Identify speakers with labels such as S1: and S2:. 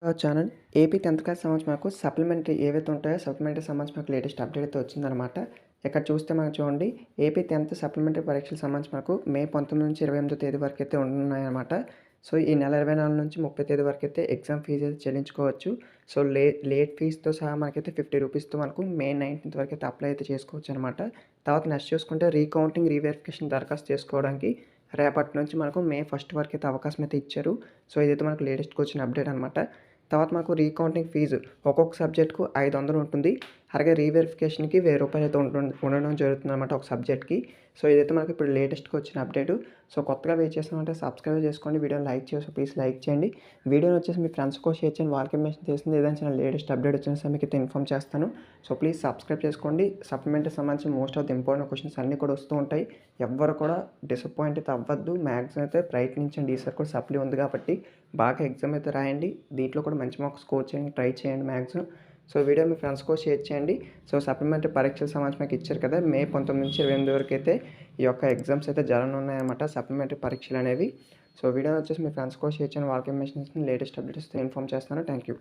S1: Channel AP 10th class సంబంధించి మనకు supplementary ఏవైతే ఉంటాయో సప్లిమెంటరీ సంబంధించి మనకు లేటెస్ట్ అప్డేట్ అయితే వచ్చిందనమాట. ఇక్కడ చూస్తే మనకు చూడండి ఏపీ 10th సప్లిమెంటరీ పరీక్షలకు సంబంధించి మనకు మే 19 నుంచి 28వ తేదీ వరకు అయితే ఉన్నాయన్నమాట. సో ఈ నెల 24 నుంచి 30 తేదీ వరకు అయితే ఎగ్జామ్ ఫీజు అయితే చెల్లించుకోవచ్చు. సో లేట్ ఫీజుతో సహా మనకైతే 50 రూపీస్తో మనకు మే 19th వరకు అయితే అప్లై అయితే చేసుకోవచ్చు అనమాట. తర్వాత నెక్స్ట్ చూసుకుంటే రీకౌంటింగ్ రీవెరిఫికేషన్ దరఖాస్తు చేసుకోవడానికి రేపటి నుంచి మనకు మే 1 వరకు అయితే అవకాశం అయితే ఇచ్చారు. సో ఇదైతే మనకు లేటెస్ట్‌గా వచ్చిన అప్డేట్ అనమాట. తర్వాత మనకు రీకౌంటింగ్ ఫీజు ఒక్కొక్క సబ్జెక్ట్‌కు 500 ఉంటుంది. అలాగే రీవెరిఫికేషన్‌కి రూ. 1000 అయితే ఉండడం జరుగుతుందన్నమాట ఒక సబ్జెక్ట్‌కి. సో ఇదైతే మనకి ఇప్పుడు లేటెస్ట్‌గా వచ్చిన అప్డేటు. సో కొత్తగా వెయిట్ చేస్తున్నారంటే సబ్స్క్రైబ్ చేసుకోండి. వీడియోని లైక్ చేసి ప్లీజ్ లైక్ చేయండి. వీడియోని వచ్చేసి మీ ఫ్రెండ్స్‌కి షేర్ చేయండి. వాళ్ళకి మెన్షన్ చేసింది ఏదైనా చిన్న లేటెస్ట్ అప్డేట్ వచ్చినా సరే మీకైతే ఇన్ఫార్మ్ చేస్తాను. సో ప్లీజ్ సబ్స్క్రైబ్ చేసుకోండి. సప్లిమెంటరీ సంబంధించి most of the important questions అన్నీ కూడా వస్తూ ఉంటాయి. ఎవ్వరు కూడా డిసప్పాయింట్ అయితే అవ్వద్దు. మ్యాక్సిమం అయితే ప్రయత్నించండి. ఈసారి కూడా సప్లీ ఉంది కాబట్టి బాగా ఎగ్జామ్ అయితే రాయండి. దీంట్లో కూడా మంచి మార్క్స్ స్కోర్ చేయండి. ట్రై చేయండి మ్యాక్సిమం. సో వీడియో మీ ఫ్రెండ్స్‌కి షేర్ చేయండి. సో సప్లిమెంటరీ పరీక్షలకు సంబంధించి మీకు ఇచ్చారు కదా! మే 19 నుంచి 28 వరకు అయితే ఈ యొక్క ఎగ్జామ్స్ అయితే జరగనున్నాయన్నమాట సప్లిమెంటరీ పరీక్షలు అనేవి. సో వీడియోని వచ్చేసి మీ ఫ్రెండ్స్‌కి షేర్ చేయండి. వాళ్ళకి ఇన్ఫర్మేషన్ లేటెస్ట్ అప్డేట్స్ ఇన్ఫార్మ్ చేస్తాను. Thank you.